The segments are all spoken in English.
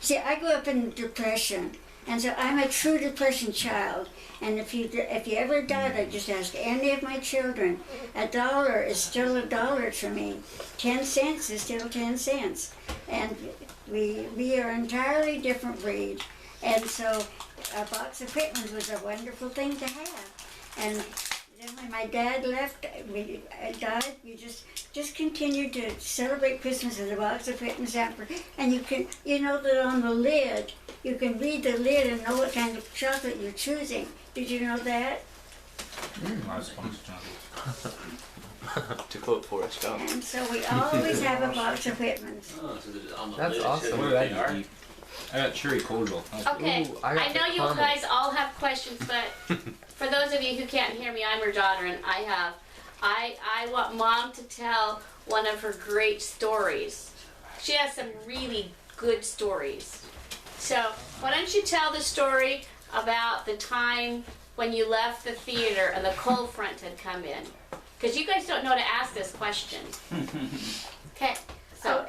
See, I grew up in the Depression, and so I'm a true Depression child. And if you ever died, I just ask any of my children, $1 is still $1 to me. 10 cents is still 10 cents. And we are an entirely different breed. And so a box of Whitmans was a wonderful thing to have. And then when my dad left, died, we just continued to celebrate Christmas with a box of Whitman's hamper. And you know that on the lid, you can read the lid and know what kind of chocolate you're choosing. Did you know that? To quote Forrest Gump. And so we always have a box of Whitmans. Oh, so on the That's lid, awesome. what they are. I got cherry cordial. Okay, Ooh, I know you caramel. guys all have questions, but for those of you who can't hear me, I'm her daughter, and I want Mom to tell one of her great stories. She has some really good stories. So why don't you tell the story about the time when you left the theater and the cold front had come in? Because you guys don't know to ask this question. Okay, so.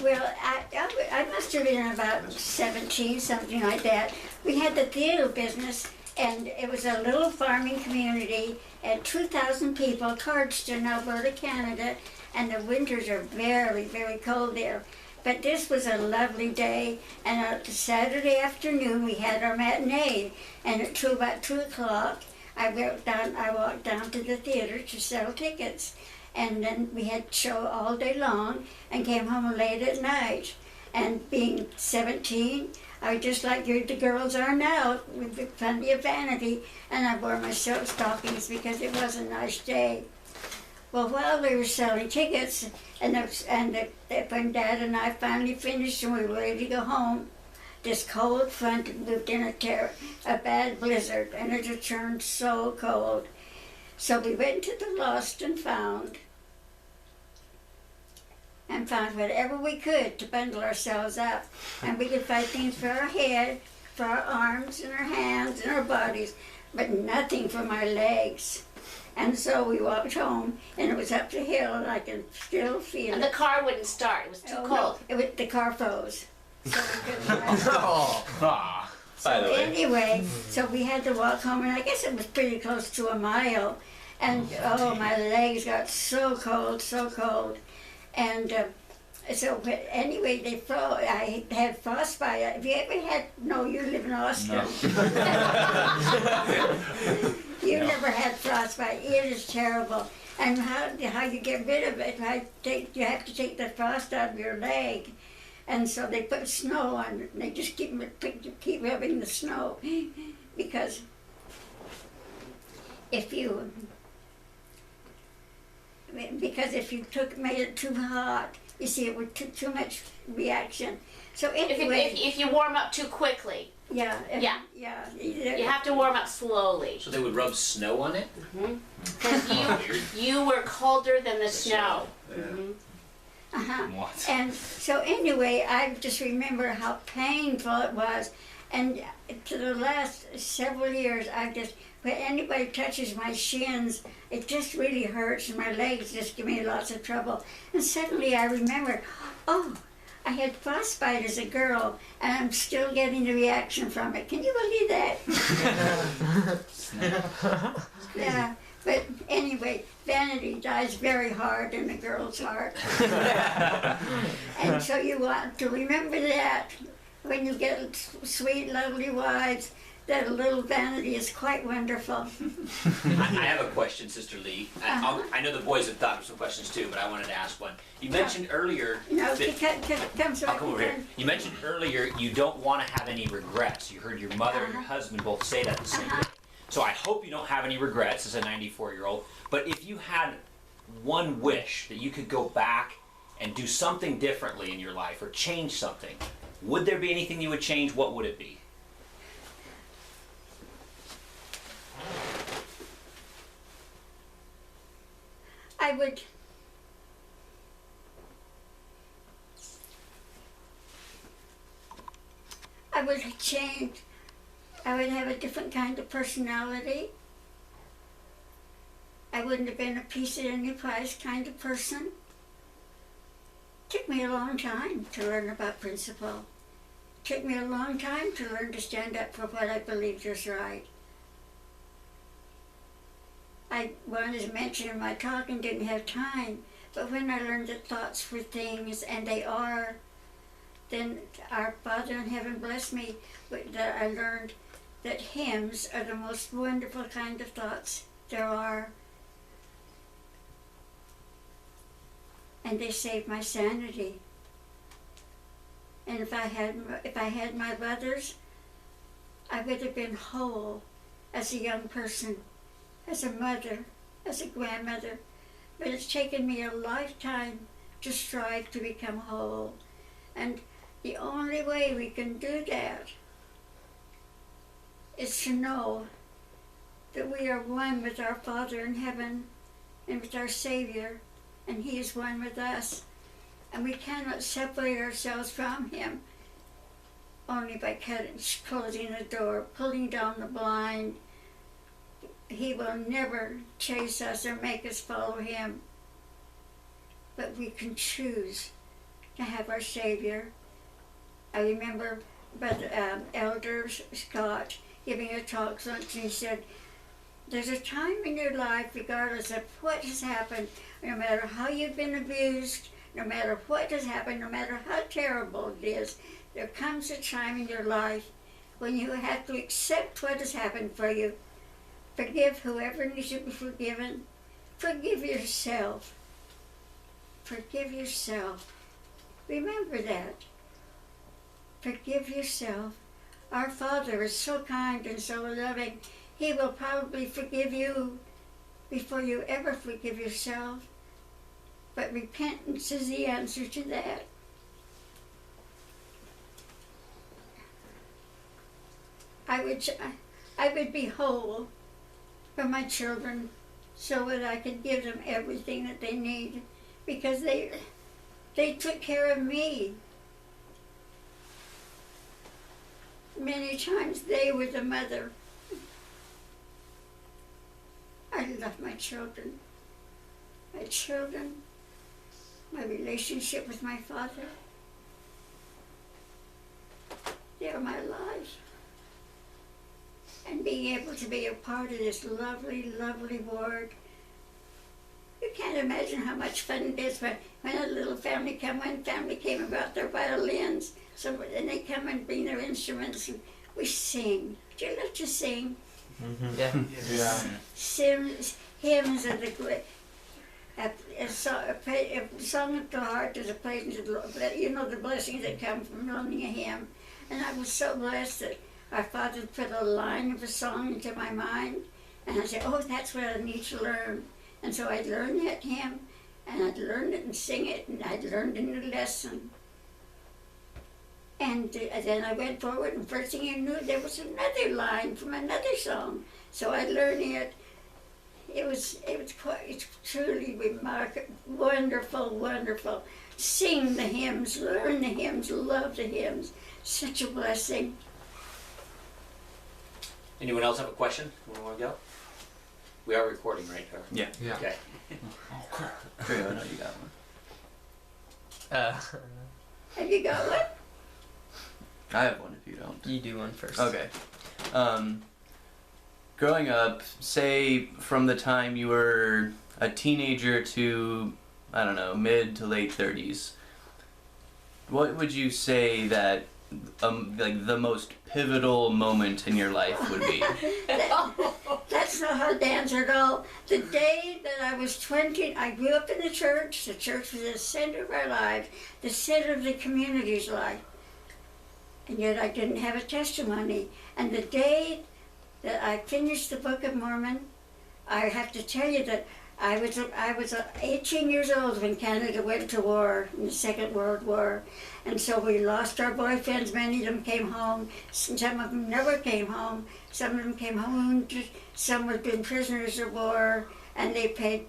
Well, I must have been about 17, something like that. We had the theater business, and it was a little farming community, and 2,000 people, Cardston, Alberta, Canada, and the winters are very, very cold there. But this was a lovely day, and on Saturday afternoon we had our matinee, and at about 2 o'clock I walked down to the theater to sell tickets. And then we had show all day long and came home late at night. And being 17, I was just like the girls are now, with plenty of vanity, and I wore my silk stockings because it was a nice day. Well, while we were selling tickets, and when Dad and I finally finished and we were ready to go home, this cold front moved in a bad blizzard, and it had turned so cold. So we went to the Lost and found whatever we could to bundle ourselves up. And we could find things for our head, for our arms and our hands and our bodies, but nothing for my legs. And so we walked home, and it was up the hill, and I can still feel And it. the car wouldn't start, it was too cold. No, the car froze. So we couldn't drive. Ah. By the way. Anyway, so we had to walk home, and I guess it was pretty close to a mile. And oh, my legs got so cold, so cold. And so anyway, they froze. I had frostbite. Have you ever had? No, you live in Austin. No. You never had frostbite. It is terrible. And how you get rid of it? You have to take the frost out of your leg. And so they put snow on it, and they just keep rubbing the snow, because if you made it too hot, you see, it would too much reaction. So anyway, If you warm up too quickly, yeah. you have to warm up slowly. So they would rub snow on it? Because you were colder than the snow. What? And so anyway, I just remember how painful it was. And to the last several years, when anybody touches my shins, it just really hurts, and my legs just give me lots of trouble. And suddenly I remembered, oh, I had frostbite as a girl, and I'm still getting the reaction from it. Can you believe that? Yeah. But anyway, vanity dies very hard in a girl's heart. And so you want to remember that when you get sweet, lovely wives, that a little vanity is quite wonderful. I have a question, Sister Lee. I know the boys have thought of some questions too, but I wanted to ask one. You mentioned earlier No, that... come so I I'll come can over here. turn. You mentioned earlier you don't want to have any regrets. You heard your mother and your husband both say that the same day. So I hope you don't have any regrets as a 94-year-old. But if you had one wish that you could go back and do something differently in your life or change something, would there be anything you would change? What would it be? I would change. I would have a different kind of personality. I wouldn't have been a piece at any price kind of person. Took me a long time to learn about principle. took me a long time to learn to stand up for what I believed was right. I wanted to mention in my talk and didn't have time, but when I learned that thoughts were things, and they are, then our Father in heaven blessed me that I learned that hymns are the most wonderful kind of thoughts there are. And they saved my sanity. And if I had my brothers, I would have been whole as a young person, as a mother, as a grandmother. But it's taken me a lifetime to strive to become whole. And the only way we can do that is to know that we are one with our Father in heaven and with our Savior, and He is one with us. And we cannot separate ourselves from Him only by closing the door, pulling down the blind. He will never chase us or make us follow Him. But we can choose to have our Savior. I remember Elder Scott giving a talk once, and he said, there's a time in your life, regardless of what has happened, no matter how you've been abused, no matter what has happened, no matter how terrible it is, there comes a time in your life when you have to accept what has happened for you. Forgive whoever needs to be forgiven. Forgive yourself. Forgive yourself. Remember that. Forgive yourself. Our Father is so kind and so loving. He will probably forgive you before you ever forgive yourself. But repentance is the answer to that. I would be whole for my children so that I could give them everything that they need, because they took care of me. Many times they were the mother. I love my children. My children, my relationship with my Father, they are my life. And being able to be a part of this lovely, lovely ward. You can't imagine how much fun it is when a little family one family came about their violins, and they come and bring their instruments, and we sing. Do you love to sing? Mm-hmm. Yeah. Hymns are the great. A song of the heart is a praise to the Lord. You know the blessings that come from learning a hymn. And I was so blessed that our Father put a line of a song into my mind, and I said, oh, that's what I need to learn. And so I'd learn that hymn, and I'd learn it and sing it, and I'd learned in the lesson. And then I went forward, and first thing I knew, there was another line from another song. So I learned it. It's truly remarkable, wonderful, wonderful. Sing the hymns, learn the hymns, love the hymns. Such a blessing. Anyone else have a question? Want to go? We are recording, right? Yeah. Yeah. Okay. Oh crap. Great, I know you got one. Have you got one? I have one if you don't. You do one first. Okay. Growing up, say from the time you were a teenager to, I don't know, mid to late 30s, what would you say that like the most pivotal moment in your life would be? That's not hard to answer at all. The day that I was 20, I grew up in the church. The church was the center of our lives, the center of the community's life. And yet I didn't have a testimony. And the day that I finished the Book of Mormon, I have to tell you that I was 18 years old when Canada went to war in the Second World War. And so we lost our boyfriends. Many of them came home. Some of them never came home. Some of them came home wounded. Some had been prisoners of war, and they paid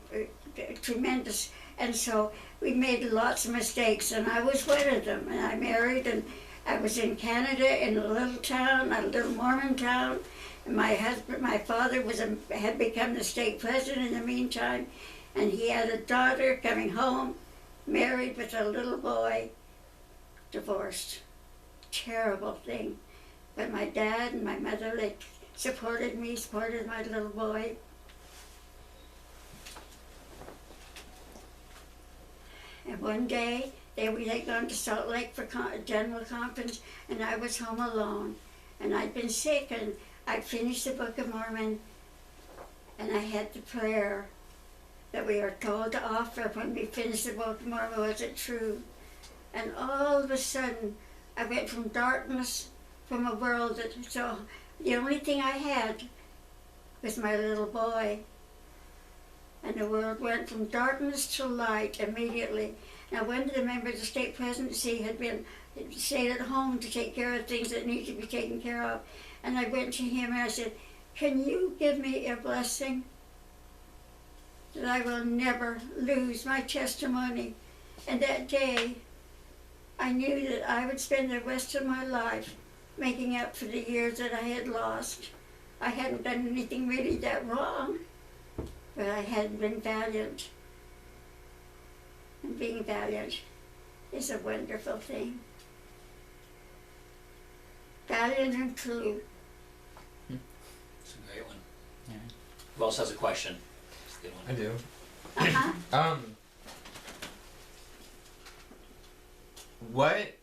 tremendous. And so we made lots of mistakes, and I was one of them. And I married, and I was in Canada in a little town, a little Mormon town. And my father had become the state president in the meantime, and he had a daughter coming home, married with a little boy, divorced. terrible thing. But my dad and my mother, they supported me, supported my little boy. And one day, they'd gone to Salt Lake for general conference, and I was home alone. And I'd been sick, and I'd finished the Book of Mormon, and I had the prayer that we are told to offer when we finish the Book of Mormon. Was it true? And all of a sudden, I went from darkness, from a world that, so the only thing I had was my little boy. And the world went from darkness to light immediately. Now, one of the members of the state presidency had stayed at home to take care of things that need to be taken care of. And I went to him and I said, can you give me a blessing that I will never lose my testimony? And that day, I knew that I would spend the rest of my life making up for the years that I had lost. I hadn't done anything really that wrong, but I had been valiant. And being valiant is a wonderful thing. Valiant and true. It's a great one. Yeah. Who else has a question? It's a good one. I do. Uh-huh. What,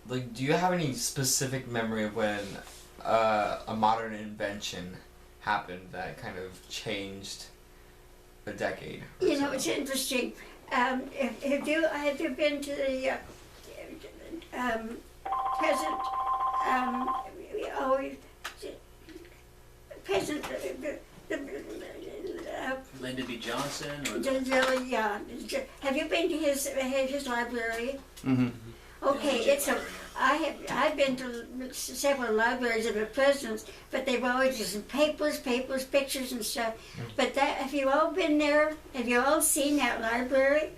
like, do you have any specific memory of when a modern invention happened that kind of changed a decade? You know, it's interesting. Have you been to the present, Lyndon B. Johnson or have you been to his library? Mm-hmm. Okay, I've been to several libraries of the presidents, but they've always just papers, pictures and stuff. But have you all been there? Have you all seen that library?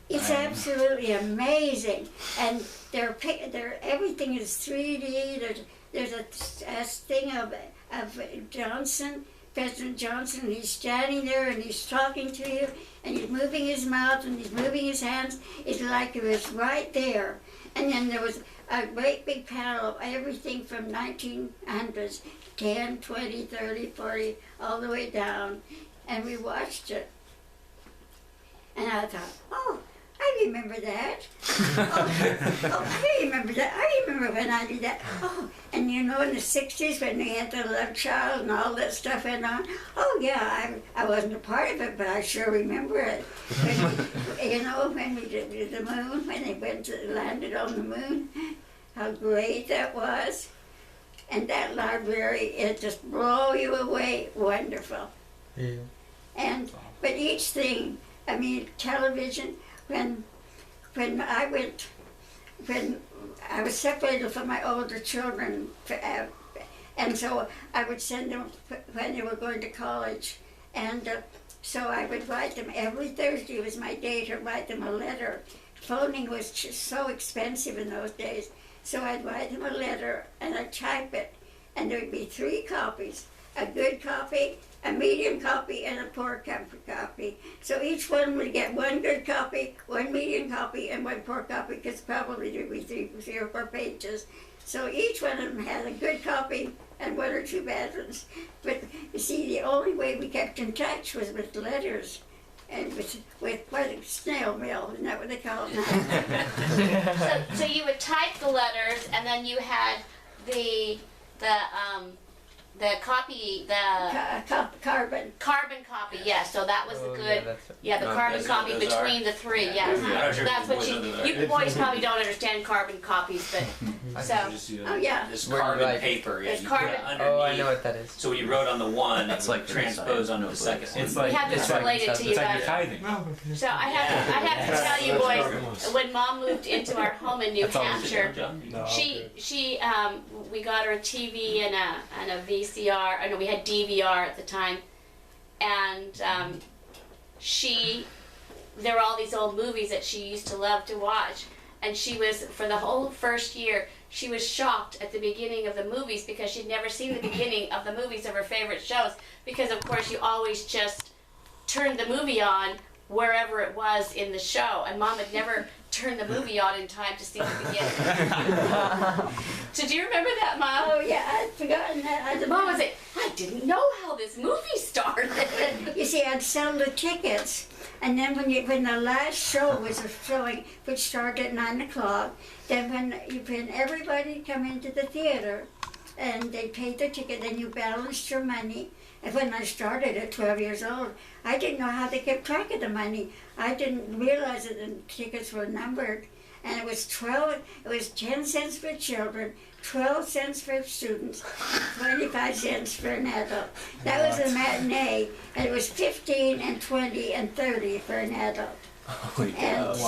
It's absolutely amazing, and everything is 3D. There's a thing of Johnson, President Johnson. He's standing there and he's talking to you, and he's moving his mouth and he's moving his hands. It's like it was right there. And then there was a great big panel of everything from 1900s, 10, 20, 30, 40, all the way down, and we watched it. And I thought, oh, I remember that. I remember that. I remember when I did that. Oh, and you know, in the 60s when we had the love child and all that stuff went on, oh yeah, I wasn't a part of it, but I sure remember it. When we did the moon, when they landed on the moon, how great that was. And that library, it just blow you away, wonderful. Yeah. But each thing, I mean, television, when I was separated from my older children, and so I would send them when they were going to college, and so I would write them every Thursday was my day to write them a letter. Phoning was just so expensive in those days, so I'd write them a letter and I'd type it, and there would be 3 copies: a good copy, a medium copy, and a poor copy. So each one would get 1 good copy, 1 medium copy, and 1 poor copy, because probably there would be 3 or 4 pages. So each one of them had a good copy and 1 or 2 bad ones. But you see, the only way we kept in touch was with letters and with snail mail. Isn't that what they call it now? So you would type the letters, and then you had the copy, Carbon. carbon copy, yes. So that was the good, the carbon copy those between the 3, yes. Yeah. That's what you boys probably don't understand carbon copies, but so Oh yeah. This Where carbon like- paper, yeah, It's you put carbon. it underneath. Oh, I know what that is. So when you wrote on the one, That's it would like transpose inside onto the notebooks. second. It's one. like we have to it's like- relate it to you it's like guys. you're tithing. So I have to tell you boys, when Mom moved into our home in New That's all we Hampshire, No, we got her a TV and a VCR. I know we had DVR at the time, and there were all these old movies that she used to love to watch, and she was, for the whole first year, she was shocked at the beginning of the movies because she'd never seen the beginning of the movies of her favorite shows, because of course you always just turned the movie on wherever it was in the show, and Mom had never turn the movie on in time to see the beginning. So do you remember that, Mom? Oh yeah, I'd forgotten that. Mom was like, I didn't know how this movie started. You see, I'd sell the tickets, and then when the last show was showing, which started at 9 o'clock, then when everybody come into the theater, and they paid their ticket, then you balanced your money. And when I started at 12 years old, I didn't know how they kept track of the money. I didn't realize that the tickets were numbered, and it was 10 cents for children, 12 cents for students, 25 cents for an adult. That was a matinee, and it was 15 and 20 and 30 for an adult. Holy And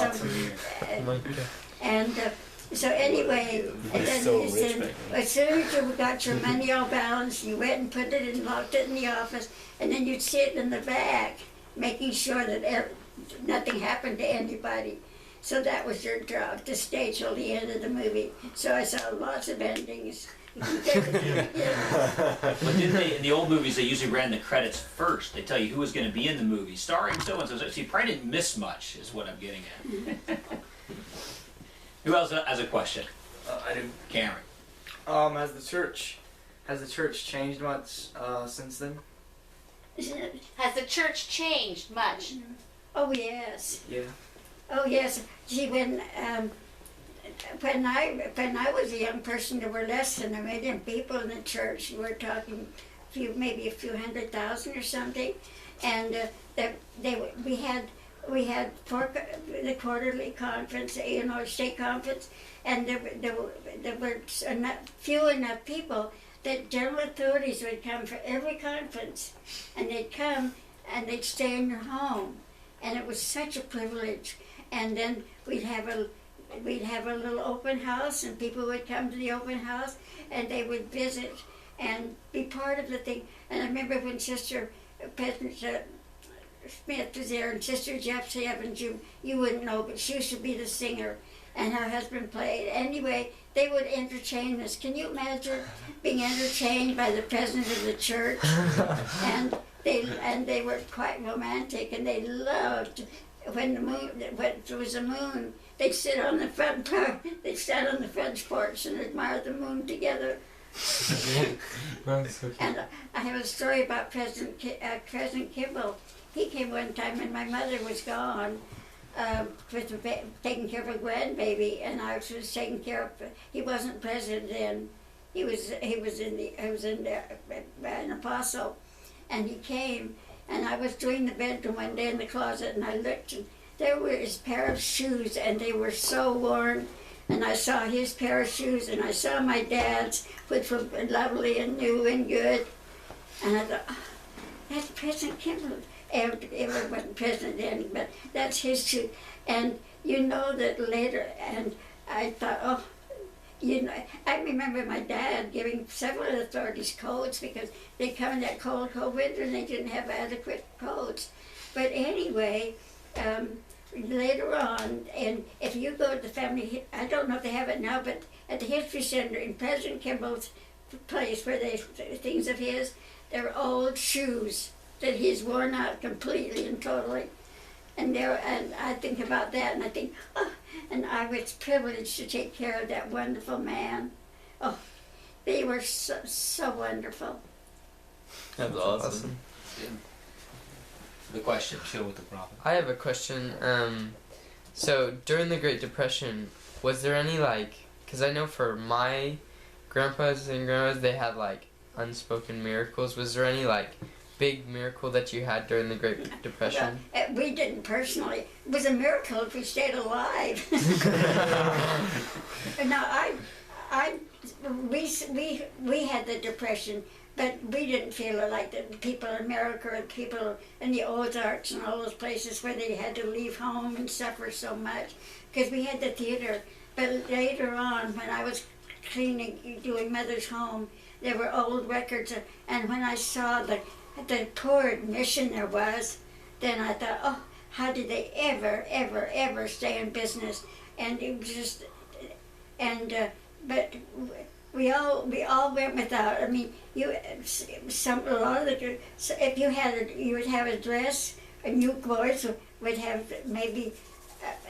cow. so anyway, and then you said, as soon as you got your money all balanced, you went and put it and locked it in the office, and then you'd sit in the back, making sure that nothing happened to anybody. So that was your job, to stay till the end of the movie. So I saw lots of endings. But didn't they, in the old movies, they usually ran the credits first. They tell you who was going to be in the movie, starring so-and-so. So you probably didn't miss much, is what I'm getting at. Who else has a question? I do. Cameron. Has the church changed much since then? Has the church changed much? Oh yes. Yeah. Oh yes. See, when I was a young person, there were less than 1 million people in the church. We're talking maybe a few 100,000 or something, and we had the quarterly conference, state conference, and there were few enough people that general authorities would come for every conference, and they'd come and they'd stay in your home, and it was such a privilege. And then we'd have a little open house, and people would come to the open house, and they would visit and be part of the thing. And I remember when Sister Smith was there, and Sister Jeffrey Evans, you wouldn't know, but she used to be the singer, and her husband played. Anyway, they would entertain us. Can you imagine being entertained by the president of the church? And they were quite romantic, and they loved when there was a moon. They'd sit on the front porch and admire the moon together. And I have a story about President Kimball. He came one time when my mother was gone, taking care of a grandbaby, and I was taking care of. He wasn't president then. He was an apostle, and he came, and I was doing the bedroom one day in the closet, and I looked, and there were his pair of shoes, and they were so worn. And I saw his pair of shoes, and I saw my dad's, which were lovely and new and good. And I thought, oh, that's President Kimball. It wasn't president then, but that's his shoe. And you know that later, and I thought, oh, I remember my dad giving several authorities coats because they come in that cold winter and they didn't have adequate coats. But anyway, later on, and if you go to the family, I don't know if they have it now, but at the History Center in President Kimball's place where they things of his, there are old shoes that he's worn out completely and totally. And I think about that, and I think, oh, and I was privileged to take care of that wonderful man. Oh, they were so wonderful. That's awesome. The question. Chill with the problem. I have a question. So during the Great Depression, was there any because I know for my grandpas and grandmas, they had unspoken miracles. Was there any big miracle that you had during the Great Depression? Well, we didn't personally. It was a miracle if we stayed alive. No, we had the Depression, but we didn't feel it like the people in America or people in the Ozarks and all those places where they had to leave home and suffer so much, because we had the theater. But later on, when I was doing Mother's Home, there were old records, and when I saw the poor admission there was, then I thought, oh, how did they ever stay in business? And it was just, but we all went without. I mean, if you would have a dress, a new boys would have maybe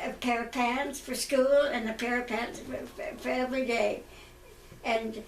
a pair of pants for school and a pair of pants for every day. And